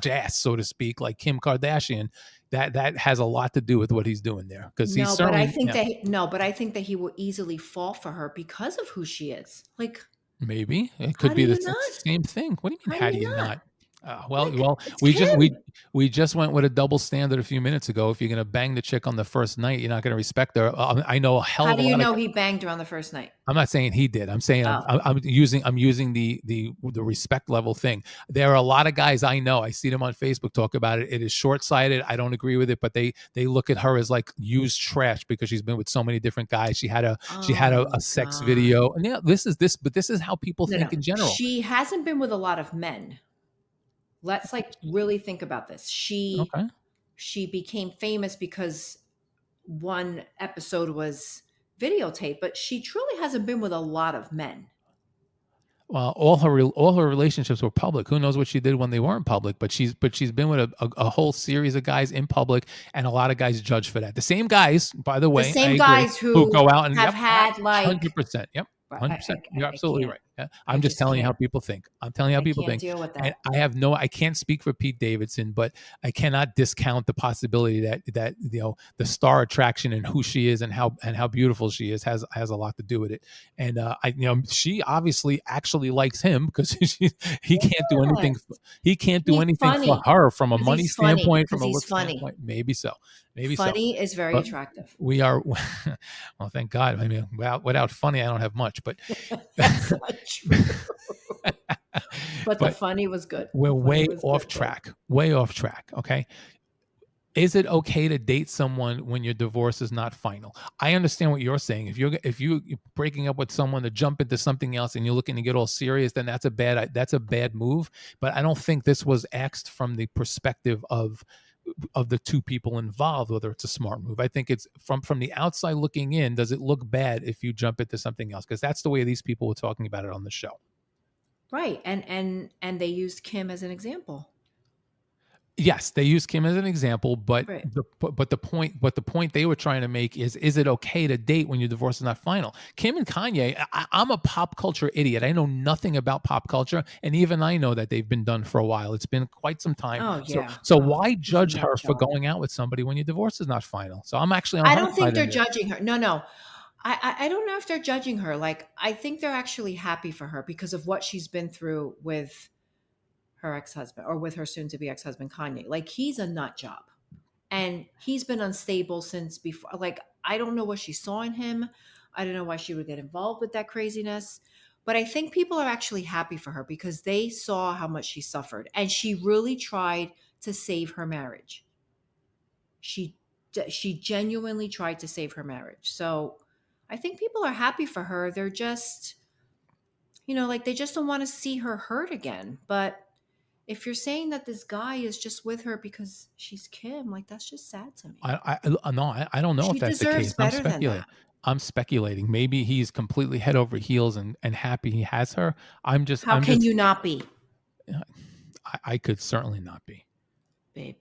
Speaker 1: ass, so to speak, like Kim Kardashian, that has a lot to do with what he's doing there, because he's
Speaker 2: No, but I
Speaker 1: certainly,
Speaker 2: think
Speaker 1: yeah.
Speaker 2: that no, but I think that he will easily fall for her because of who she is. Like,
Speaker 1: Maybe it
Speaker 2: how
Speaker 1: could
Speaker 2: do
Speaker 1: be the
Speaker 2: you not?
Speaker 1: same thing. What do you mean?
Speaker 2: How do
Speaker 1: How do
Speaker 2: you
Speaker 1: you
Speaker 2: not?
Speaker 1: not?
Speaker 2: Like,
Speaker 1: Well,
Speaker 2: it's
Speaker 1: we just
Speaker 2: Kim.
Speaker 1: we just went with a double standard a few minutes ago. If you're gonna bang the chick on the first night, you're not gonna respect her. I know a hell
Speaker 2: How
Speaker 1: of
Speaker 2: do
Speaker 1: a
Speaker 2: you
Speaker 1: lot of.
Speaker 2: know he banged her on the first night?
Speaker 1: I'm not saying he did. I'm saying
Speaker 2: Oh,
Speaker 1: I'm using the respect level thing. There are a lot of guys I know. I see them on Facebook talk about it. It is short sighted. I don't agree with it, but they look at her as like used trash because she's been with so many different guys. She had a
Speaker 2: oh
Speaker 1: sex
Speaker 2: God.
Speaker 1: video, and yeah, this is how people
Speaker 2: No, no.
Speaker 1: think in general.
Speaker 2: She hasn't been with a lot of men. Let's like really think about this.
Speaker 1: Okay.
Speaker 2: She became famous because one episode was videotaped, but she truly hasn't been with a lot of men.
Speaker 1: Well, all her relationships were public. Who knows what she did when they weren't public? But she's been with a whole series of guys in public, and a lot of guys judge for that. The same guys, by the
Speaker 2: The
Speaker 1: way, I
Speaker 2: same
Speaker 1: agree,
Speaker 2: guys
Speaker 1: who
Speaker 2: who
Speaker 1: go out and
Speaker 2: have
Speaker 1: yep,
Speaker 2: had like
Speaker 1: 100%, yep,
Speaker 2: I,
Speaker 1: 100%.
Speaker 2: I,
Speaker 1: You're
Speaker 2: I
Speaker 1: absolutely
Speaker 2: can't.
Speaker 1: right. Yeah.
Speaker 2: I
Speaker 1: I'm just
Speaker 2: just
Speaker 1: telling you how
Speaker 2: can't.
Speaker 1: people think. I'm telling you how
Speaker 2: I
Speaker 1: people
Speaker 2: can't
Speaker 1: think,
Speaker 2: deal with
Speaker 1: and
Speaker 2: that.
Speaker 1: I can't speak for Pete Davidson, but I cannot discount the possibility that the star attraction and who she is and how beautiful she is has a lot to do with it. And she obviously actually likes him because he can't do anything.
Speaker 2: Yes.
Speaker 1: He can't do
Speaker 2: He's
Speaker 1: anything for
Speaker 2: funny
Speaker 1: her from a
Speaker 2: because
Speaker 1: money
Speaker 2: he's funny
Speaker 1: standpoint,
Speaker 2: because
Speaker 1: from a
Speaker 2: he's
Speaker 1: look
Speaker 2: funny.
Speaker 1: standpoint. Maybe so, maybe so.
Speaker 2: Funny is very
Speaker 1: But
Speaker 2: attractive.
Speaker 1: we are well, thank God. I mean, without funny, I don't have much. But
Speaker 2: That's not true. But the
Speaker 1: but
Speaker 2: funny was good.
Speaker 1: we're
Speaker 2: The funny
Speaker 1: way
Speaker 2: was
Speaker 1: off
Speaker 2: good, though.
Speaker 1: track. Way off track. Okay. Is it okay to date someone when your divorce is not final? I understand what you're saying. If you're breaking up with someone to jump into something else and you're looking to get all serious, then that's a bad move. But I don't think this was asked from the perspective of the two people involved, whether it's a smart move. I think it's from the outside looking in. Does it look bad if you jump into something else? Because that's the way these people were talking about it on the show.
Speaker 2: Right. And they used Kim as an example.
Speaker 1: Yes, they use Kim as an example, but
Speaker 2: Right.
Speaker 1: the point they were trying to make is it okay to date when your divorce is not final? Kim and Kanye, I'm a pop culture idiot. I know nothing about pop culture, and even I know that they've been done for a while. It's been quite some time.
Speaker 2: Oh
Speaker 1: So
Speaker 2: yeah.
Speaker 1: so
Speaker 2: Oh,
Speaker 1: why
Speaker 2: he's a
Speaker 1: judge
Speaker 2: nut
Speaker 1: her for
Speaker 2: job.
Speaker 1: going out with somebody when your divorce is not final? So I'm actually on
Speaker 2: I
Speaker 1: her
Speaker 2: don't think
Speaker 1: side
Speaker 2: they're
Speaker 1: of this.
Speaker 2: judging her. No, no. I don't know if they're judging her. Like I think they're actually happy for her because of what she's been through with her ex-husband or with her soon-to-be ex-husband Kanye. Like he's a nut job. And he's been unstable since before. Like I don't know what she saw in him. I don't know why she would get involved with that craziness. But I think people are actually happy for her because they saw how much she suffered and she really tried to save her marriage. She she genuinely tried to save her marriage. So I think people are happy for her. They're just, like they just don't want to see her hurt again. But if you're saying that this guy is just with her because she's Kim, like that's just sad to me.
Speaker 1: No, I don't know if
Speaker 2: She
Speaker 1: that's the
Speaker 2: deserves
Speaker 1: case. I'm
Speaker 2: better than
Speaker 1: speculating.
Speaker 2: that.
Speaker 1: I'm speculating. Maybe he's completely head over heels and happy he has her. I'm just
Speaker 2: How
Speaker 1: I'm
Speaker 2: can
Speaker 1: just
Speaker 2: you not be,
Speaker 1: I could certainly not be.
Speaker 2: babe?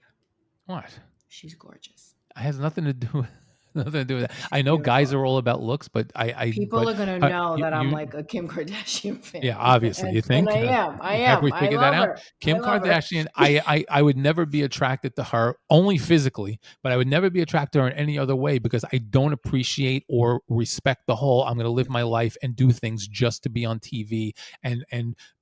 Speaker 1: What?
Speaker 2: She's gorgeous.
Speaker 1: It has nothing to do with nothing to do with that.
Speaker 2: She's
Speaker 1: I know guys
Speaker 2: beautiful.
Speaker 1: are all about looks, but
Speaker 2: People are gonna know
Speaker 1: you,
Speaker 2: that I'm
Speaker 1: you
Speaker 2: like a Kim Kardashian
Speaker 1: yeah,
Speaker 2: fan,
Speaker 1: obviously. You
Speaker 2: and
Speaker 1: think?
Speaker 2: I am. I
Speaker 1: Have
Speaker 2: am.
Speaker 1: we
Speaker 2: I
Speaker 1: figured that
Speaker 2: love
Speaker 1: out?
Speaker 2: her. I
Speaker 1: Kim
Speaker 2: love her.
Speaker 1: Kardashian, I would never be attracted to her only physically, but I would never be attracted to her in any other way because I don't appreciate or respect the whole I'm going to live my life and do things just to be on TV and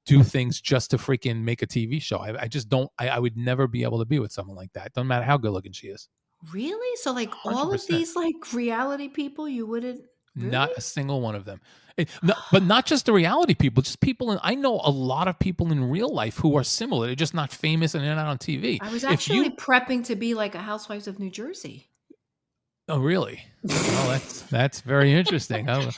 Speaker 1: do things just to freaking make a TV show. I just don't, I would never be able to be with someone like that. Doesn't matter how good looking she is.
Speaker 2: Really? So like all of
Speaker 1: 100%.
Speaker 2: these like reality people, you wouldn't
Speaker 1: Not
Speaker 2: really?
Speaker 1: a single one of them. No, but not just the reality people, just people. I know a lot of people in real life who are similar. They're just not famous and they're not on TV.
Speaker 2: I was
Speaker 1: If
Speaker 2: actually
Speaker 1: you,
Speaker 2: prepping to be like a Housewives of New Jersey.
Speaker 1: oh really? Well, that's very interesting. I'm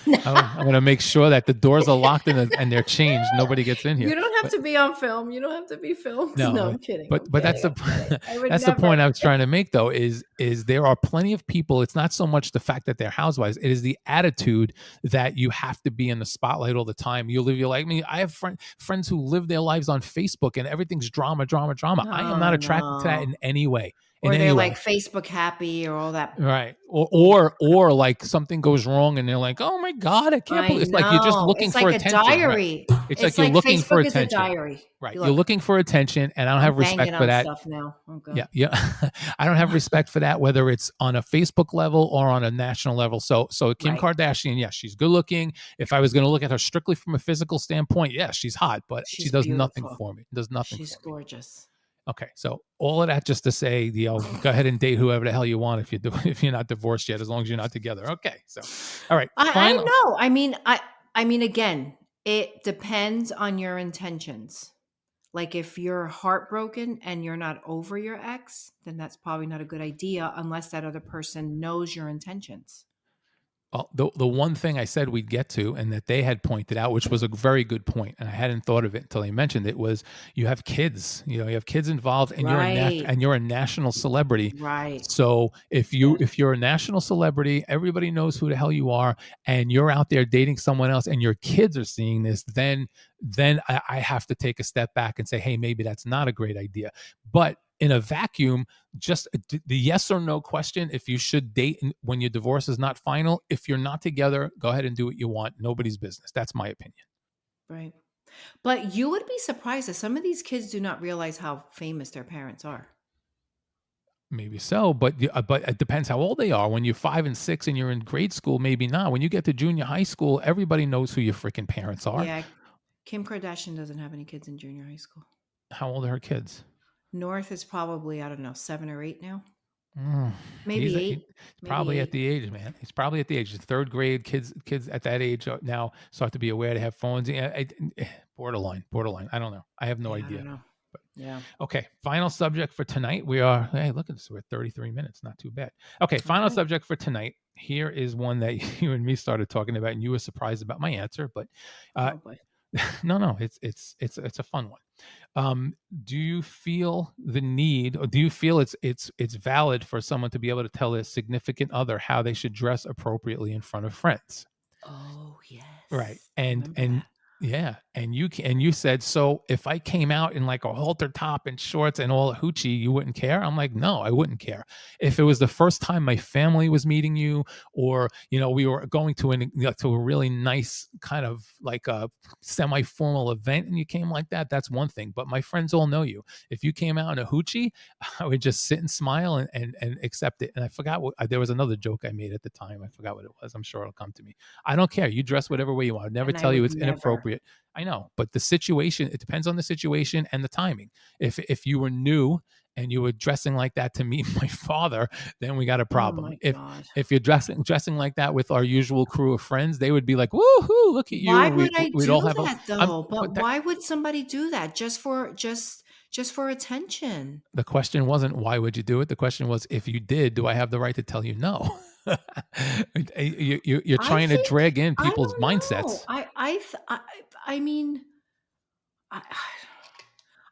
Speaker 1: going to make sure that the doors are locked and they're changed. Nobody gets in here.
Speaker 2: You don't have
Speaker 1: But
Speaker 2: to be on film. You don't have to be filmed. No,
Speaker 1: no,
Speaker 2: I'm kidding.
Speaker 1: but
Speaker 2: I'm
Speaker 1: but that's
Speaker 2: kidding.
Speaker 1: the
Speaker 2: I'm kidding. I would
Speaker 1: that's the
Speaker 2: never.
Speaker 1: point I was trying to make though is there are plenty of people. It's not so much the fact that they're housewives. It is the attitude that you have to be in the spotlight all the time. You live your life. I mean, I have friends who live their lives on Facebook and everything's drama, drama, drama. I am not
Speaker 2: Oh
Speaker 1: attracted to that
Speaker 2: no.
Speaker 1: in any way. In
Speaker 2: Or
Speaker 1: any
Speaker 2: they're like
Speaker 1: way.
Speaker 2: Facebook happy or all that.
Speaker 1: Right. Or like something goes wrong and they're like, "Oh my God, I can't
Speaker 2: I
Speaker 1: believe." It's like you're just
Speaker 2: know.
Speaker 1: looking
Speaker 2: It's
Speaker 1: for
Speaker 2: like a
Speaker 1: attention. Right.
Speaker 2: diary.
Speaker 1: It's like
Speaker 2: It's
Speaker 1: you're
Speaker 2: like
Speaker 1: looking for
Speaker 2: Facebook is a
Speaker 1: attention.
Speaker 2: diary.
Speaker 1: Right. You're
Speaker 2: Look,
Speaker 1: looking for attention and I don't
Speaker 2: I'm
Speaker 1: have
Speaker 2: banging
Speaker 1: respect for
Speaker 2: on
Speaker 1: that.
Speaker 2: stuff now. Oh
Speaker 1: Yeah,
Speaker 2: god.
Speaker 1: yeah. I don't have respect for that, whether it's on a Facebook level or on a national level. So Kim
Speaker 2: Right.
Speaker 1: Kardashian, yes, she's good looking. If I was going to look at her strictly from a physical standpoint, yes, she's hot, but she
Speaker 2: She's
Speaker 1: does nothing
Speaker 2: beautiful.
Speaker 1: for me. Does nothing
Speaker 2: She's
Speaker 1: for me.
Speaker 2: gorgeous.
Speaker 1: Okay, so all of that just to say, go ahead and date whoever the hell you want if you do if you're not divorced yet, as long as you're not together. Okay, so all right,
Speaker 2: I
Speaker 1: final.
Speaker 2: know. I mean again, it depends on your intentions. Like if you're heartbroken and you're not over your ex, then that's probably not a good idea unless that other person knows your intentions.
Speaker 1: Well, the one thing I said we'd get to, and that they had pointed out, which was a very good point, and I hadn't thought of it until they mentioned it, was you have kids. You know, you have kids involved, and
Speaker 2: Right.
Speaker 1: you're a national celebrity.
Speaker 2: Right.
Speaker 1: So
Speaker 2: Yes.
Speaker 1: if you're a national celebrity, everybody knows who the hell you are, and you're out there dating someone else, and your kids are seeing this, then I have to take a step back and say, hey, maybe that's not a great idea. But in a vacuum, just the yes or no question, if you should date when your divorce is not final. If you're not together, go ahead and do what you want. Nobody's business. That's my opinion.
Speaker 2: Right. But you would be surprised that some of these kids do not realize how famous their parents are.
Speaker 1: Maybe so, but it depends how old they are. When you're 5 and 6 and you're in grade school, maybe not. When you get to junior high school, everybody knows who your freaking parents are.
Speaker 2: Yeah. Kim Kardashian doesn't have any kids in junior high school.
Speaker 1: How old are her kids?
Speaker 2: North is probably, I don't know, 7 or 8 now.
Speaker 1: Mm,
Speaker 2: Maybe
Speaker 1: he's
Speaker 2: eight. Maybe
Speaker 1: probably at
Speaker 2: eight.
Speaker 1: the age, man. He's probably at the age. Third grade kids at that age now start to be aware to have phones. Yeah, borderline. I don't know. I have no
Speaker 2: Yeah, I
Speaker 1: idea.
Speaker 2: don't know.
Speaker 1: But
Speaker 2: Yeah.
Speaker 1: okay, final subject for tonight. We are, hey, look at this. We're at 33 minutes. Not too bad. Okay, final
Speaker 2: Okay.
Speaker 1: subject for tonight. Here is one that you and me started talking about, and you were surprised about my answer, but uh,
Speaker 2: Oh boy.
Speaker 1: no, it's a fun one. Do you feel the need, or do you feel it's valid for someone to be able to tell a significant other how they should dress appropriately in front of friends?
Speaker 2: Oh
Speaker 1: Right.
Speaker 2: yes. I
Speaker 1: And
Speaker 2: remember that.
Speaker 1: yeah, and you said, so if I came out in like a halter top and shorts and all hoochie, you wouldn't care? I'm like, no, I wouldn't care. If it was the first time my family was meeting you, or we were going to to a really nice kind of like a semi-formal event and you came like that, that's one thing. But my friends all know you. If you came out in a hoochie, I would just sit and smile and accept it. And I forgot there was another joke I made at the time. I forgot what it was. I'm sure it'll come to me. I don't care. You dress whatever way you want. I'd never
Speaker 2: And I
Speaker 1: tell you
Speaker 2: would
Speaker 1: it's
Speaker 2: never.
Speaker 1: inappropriate. I know, but the situation, it depends on the situation and the timing. If you were new and you were dressing like that to meet my father, then we got a
Speaker 2: Oh
Speaker 1: problem.
Speaker 2: my God.
Speaker 1: If you're dressing like that with our usual crew of friends, they would be like, "Woohoo, look at you."
Speaker 2: Why
Speaker 1: And
Speaker 2: would I
Speaker 1: we'd all
Speaker 2: do
Speaker 1: have a
Speaker 2: that
Speaker 1: I'm
Speaker 2: though? But
Speaker 1: but that,
Speaker 2: why would somebody do that just for attention?
Speaker 1: the question wasn't why would you do it? The question was, if you did, do I have the right to tell you no? You're
Speaker 2: I
Speaker 1: trying to
Speaker 2: think
Speaker 1: drag in
Speaker 2: I
Speaker 1: people's
Speaker 2: don't know.
Speaker 1: mindsets.
Speaker 2: I mean, I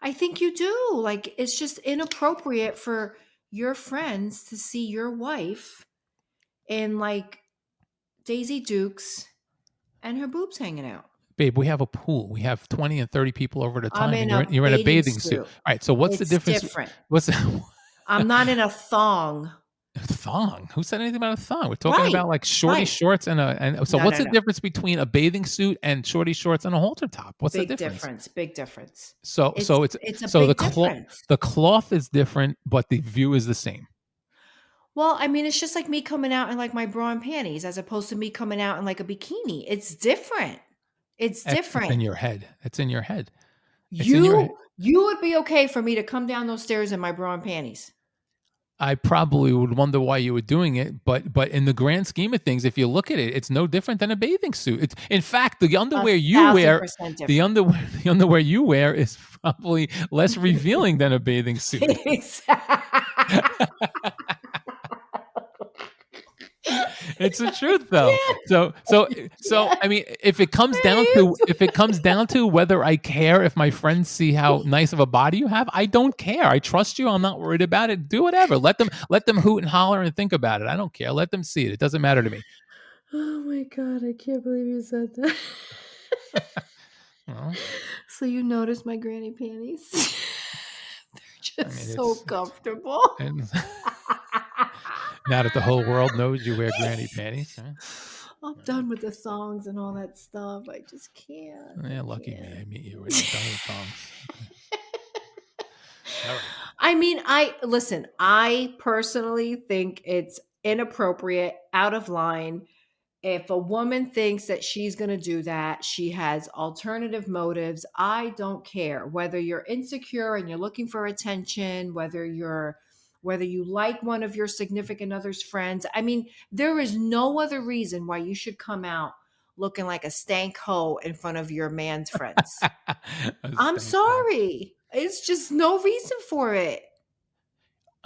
Speaker 2: I think you do. Like, it's just inappropriate for your friends to see your wife in like Daisy Dukes and her boobs hanging out.
Speaker 1: Babe, we have a pool. We have 20 and 30 people over at a
Speaker 2: I'm
Speaker 1: time, and
Speaker 2: in
Speaker 1: you're
Speaker 2: a
Speaker 1: you're in a
Speaker 2: bathing
Speaker 1: bathing suit.
Speaker 2: suit.
Speaker 1: All right. So what's the
Speaker 2: It's
Speaker 1: difference?
Speaker 2: different.
Speaker 1: What's the
Speaker 2: I'm not in a thong.
Speaker 1: thong? Who said anything about a thong? We're talking
Speaker 2: Right.
Speaker 1: about like shorty
Speaker 2: Right.
Speaker 1: shorts and so
Speaker 2: No,
Speaker 1: what's
Speaker 2: no,
Speaker 1: the
Speaker 2: no.
Speaker 1: difference between a bathing suit and shorty shorts and a halter top? What's the
Speaker 2: Big
Speaker 1: difference?
Speaker 2: difference. Big difference.
Speaker 1: So
Speaker 2: It's
Speaker 1: so it's
Speaker 2: it's a
Speaker 1: so
Speaker 2: big difference.
Speaker 1: the cloth is different, but the view is the same.
Speaker 2: Well, I mean, it's just like me coming out in like my bra and panties as opposed to me coming out in like a bikini. It's different. It's
Speaker 1: It's in
Speaker 2: different.
Speaker 1: your head. It's in your head. It's in your head.
Speaker 2: You would be okay for me to come down those stairs in my bra and panties.
Speaker 1: I probably would wonder why you were doing it, but in the grand scheme of things, if you look at it, it's no different than a bathing suit. It's in fact the underwear you wear,
Speaker 2: 1,000%
Speaker 1: the
Speaker 2: different.
Speaker 1: underwear the underwear you wear is probably less revealing than a bathing suit. It's the truth though.
Speaker 2: Yeah,
Speaker 1: So
Speaker 2: yeah.
Speaker 1: I mean, if it comes down to whether I care if my friends see how nice of a body you have, I don't care. I trust you. I'm not worried about it. Do whatever. Let them hoot and holler and think about it. I don't care. Let them see it. It doesn't matter to me.
Speaker 2: Oh my God, I can't believe you said that.
Speaker 1: Well,
Speaker 2: So you notice my granny panties? They're
Speaker 1: I
Speaker 2: just
Speaker 1: mean,
Speaker 2: so
Speaker 1: it's
Speaker 2: comfortable.
Speaker 1: and now that the whole world knows you wear granny panties, huh?
Speaker 2: I'm done with the songs and all that stuff. I just can't.
Speaker 1: Yeah,
Speaker 2: I
Speaker 1: lucky me. I
Speaker 2: can't.
Speaker 1: meet you when you're done with thongs. All right.
Speaker 2: I mean, I personally think it's inappropriate, out of line. If a woman thinks that she's going to do that, she has alternative motives. I don't care whether you're insecure and you're looking for attention, whether you like one of your significant other's friends. I mean, there is no other reason why you should come out looking like a stank hoe in front of your man's friends.
Speaker 1: A
Speaker 2: I'm
Speaker 1: stank hole.
Speaker 2: sorry. It's just no reason for it.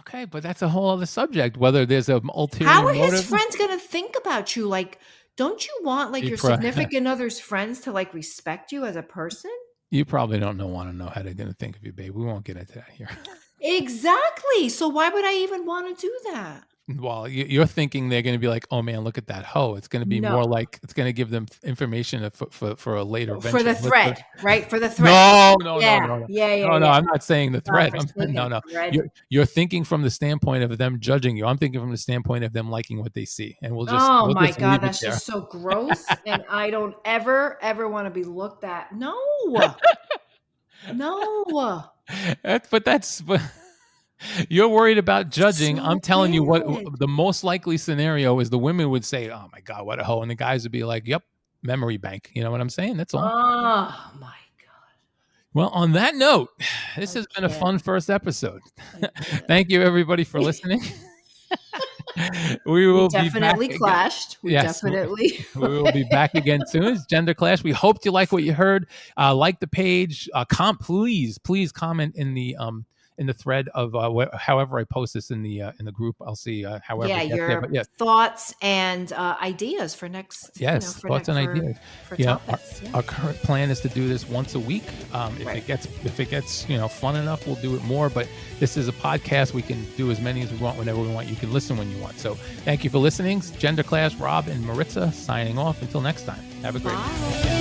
Speaker 1: Okay, but that's a whole other subject. Whether there's an
Speaker 2: How
Speaker 1: ulterior
Speaker 2: are his
Speaker 1: motive,
Speaker 2: friends going to think about you? Like, don't you want like
Speaker 1: you,
Speaker 2: your
Speaker 1: pro-
Speaker 2: significant other's friends to like respect you as a person?
Speaker 1: you probably don't want to know how they're going to think of you, babe. We won't get into that here.
Speaker 2: Exactly. So why would I even want to do that?
Speaker 1: Well, you're thinking they're going to be like, "Oh man, look at that hoe." It's going to be more
Speaker 2: No.
Speaker 1: like it's going to give them information for a later
Speaker 2: For
Speaker 1: venture.
Speaker 2: the thread, right? For the thread.
Speaker 1: No, no, no,
Speaker 2: Yeah.
Speaker 1: no, no,
Speaker 2: Yeah, yeah,
Speaker 1: no, no.
Speaker 2: yeah.
Speaker 1: I'm not saying the
Speaker 2: God,
Speaker 1: thread. No,
Speaker 2: forsaken
Speaker 1: no.
Speaker 2: thread.
Speaker 1: You're thinking from the standpoint of them judging you. I'm thinking from the standpoint of them liking what they see, and
Speaker 2: Oh
Speaker 1: we'll
Speaker 2: my
Speaker 1: just
Speaker 2: God,
Speaker 1: leave it
Speaker 2: that's
Speaker 1: there.
Speaker 2: just so gross. And I don't ever want to be looked at. No. No.
Speaker 1: But you're worried about judging. I'm
Speaker 2: So
Speaker 1: telling you what
Speaker 2: bad.
Speaker 1: the most likely scenario is the women would say, "Oh my God, what a hoe," and the guys would be like, "Yep, memory bank." You know what I'm saying? That's all.
Speaker 2: Oh my
Speaker 1: Well, on that note, this
Speaker 2: God.
Speaker 1: has
Speaker 2: I
Speaker 1: been a
Speaker 2: can't.
Speaker 1: fun first episode.
Speaker 2: I can't.
Speaker 1: Thank you, everybody, for listening. We
Speaker 2: We
Speaker 1: will be back
Speaker 2: definitely
Speaker 1: again.
Speaker 2: clashed. We
Speaker 1: Yes,
Speaker 2: definitely.
Speaker 1: we will be back again soon. It's Gender Clash. We hope you like what you heard. Like the page. Please comment in the thread of however I post this in the group. I'll see however
Speaker 2: Yeah,
Speaker 1: it gets there.
Speaker 2: your
Speaker 1: But yes,
Speaker 2: thoughts and ideas for next,
Speaker 1: yes, thoughts and ideas.
Speaker 2: for
Speaker 1: Yeah,
Speaker 2: topics. Yeah.
Speaker 1: our current plan is to do this once a week. If
Speaker 2: Right.
Speaker 1: it gets fun enough, we'll do it more. But this is a podcast; we can do as many as we want whenever we want. You can listen when you want. So thank you for listening. Gender Clash, Rob and Maritza signing off. Until next time, have a great one.
Speaker 2: Bye.